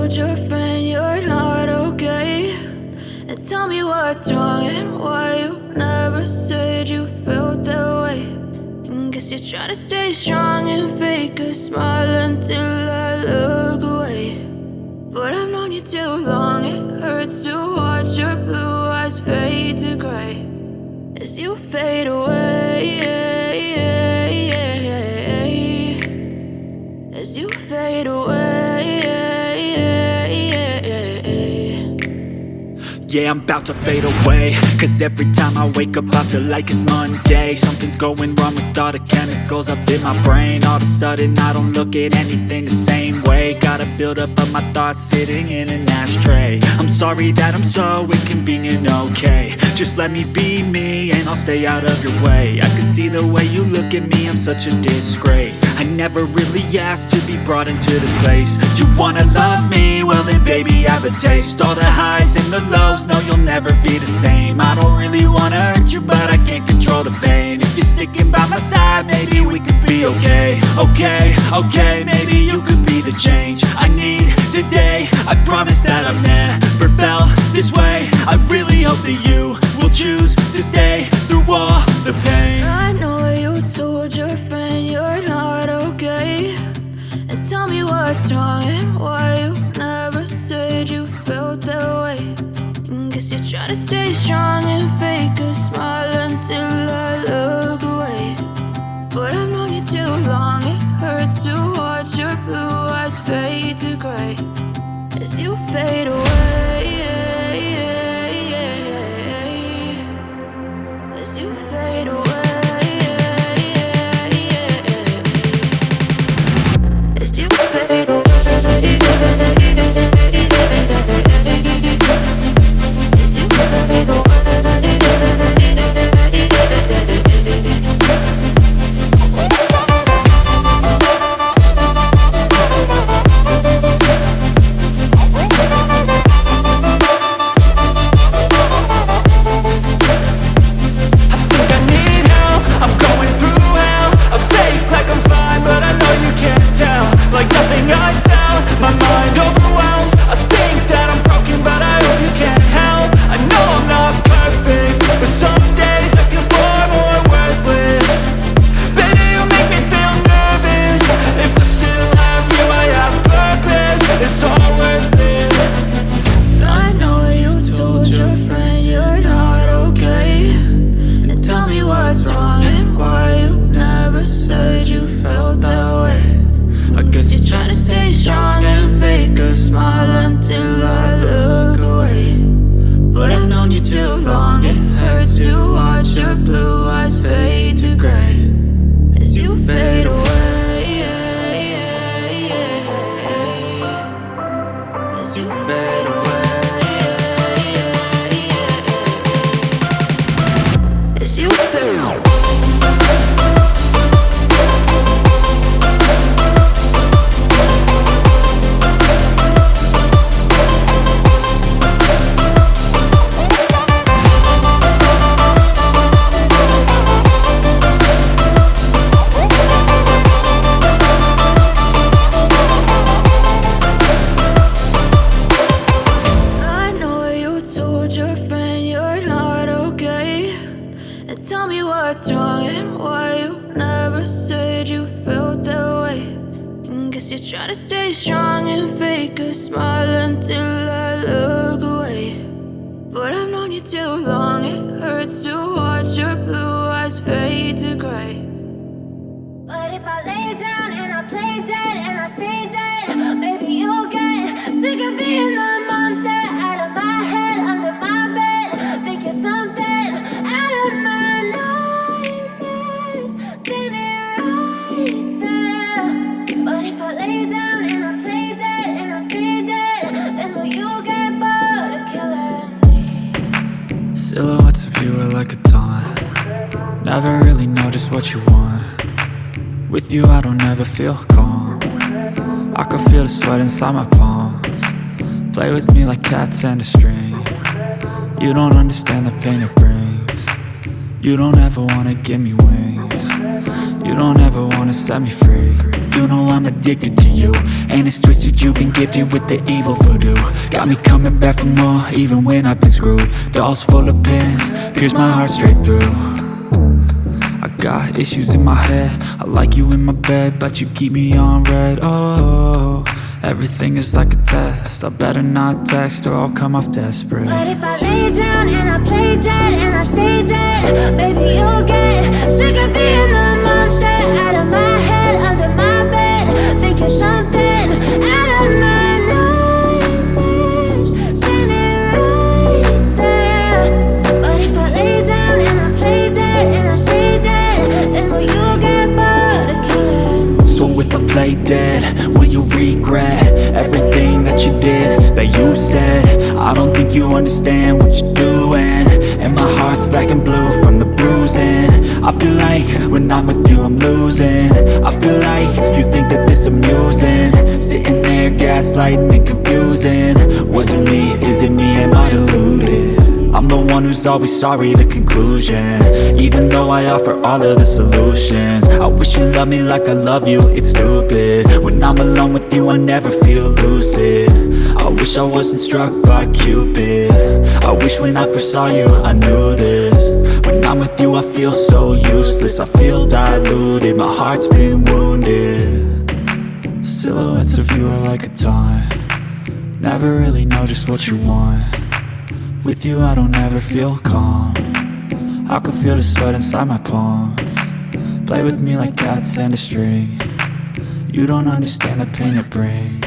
told your friend you're not okay? And tell me what's wrong and why you never said you felt that way. And guess you're trying to stay strong and fake a smile until I look away. But I've known you too long, it hurts to watch your blue eyes fade to gray as you fade away, as you fade away. Yeah, I'm about to fade away, cause every time I wake up I feel like it's Monday. Something's going wrong with all the chemicals up in my brain. All of a sudden I don't look at anything the same way. Gotta build up of my thoughts sitting in an ashtray. I'm sorry that I'm so inconvenient, okay? Just let me be me and I'll stay out of your way. I can see the way you look at me, I'm such a disgrace. I never really asked to be brought into this place. You wanna love me? Well then baby, have a taste. All the highs and the lows, no, you'll never be the same. I don't really wanna hurt you, but I can't control the pain. If you're sticking by my side, maybe we could be okay. Okay, maybe you could be the change I need today. I promise that I've never felt this way. I really hope that you will choose to stay through all the pain. I know you told your friend you're not okay. And tell me what's wrong and why you never said you felt that way. Guess you're trying to stay strong and fake a smile until I look away. But I've known you too long, it hurts to watch your blue eyes fade to gray as you fade away, as you fade away, as you fade away. Silhouettes of you are like a taunt. Never really know just what you want. With you I don't ever feel calm. I can feel the sweat inside my palms. Play with me like cats and a string. You don't understand the pain it brings. You don't ever wanna give me wings. You don't ever wanna set me free. You know I'm addicted to you, and it's twisted, you've been gifted with the evil voodoo. Got me coming back for more, even when I've been screwed. Dolls full of pins, pierce my heart straight through. I got issues in my head, I like you in my bed, but you keep me on red. Oh, everything is like a test, I better not text or I'll come off desperate. But if I lay down and I play dead and I stay dead, baby, you'll get sick of being the monster out of my head, under my bed, thinking something out of my nightmares, standing right there. But if I lay down and I play dead and I stay dead, then will you get bored of killing? So if I play dead, will you regret everything that you did, that you said? I don't think you understand what you're doing, and my heart's black and blue from the bruising. I feel like when I'm with you I'm losing. I feel like you think that this amusing, sitting there gaslighting and confusing. Was it me? Is it me? Am I deluded? I'm the one who's always sorry, the conclusion, even though I offer all of the solutions. I wish you loved me like I love you, it's stupid. When I'm alone with you I never feel lucid. I wish I wasn't struck by Cupid. I wish when I first saw you I knew this. When I'm with you I feel so useless, I feel diluted, my heart's been wounded. Silhouettes of you are like a taunt, never really know just what you want. With you I don't ever feel calm, I can feel the sweat inside my palm. Play with me like cats and a string, you don't understand the pain it brings.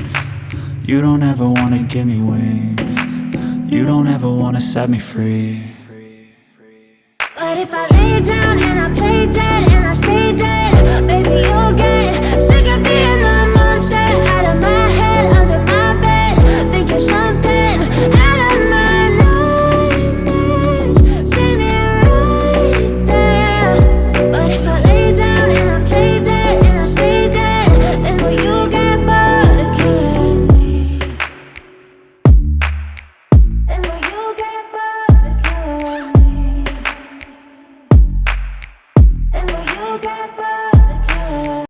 You don't ever wanna give me wings, you don't ever wanna set me free. But if I lay down and I play dead and I stay dead, baby, you'll get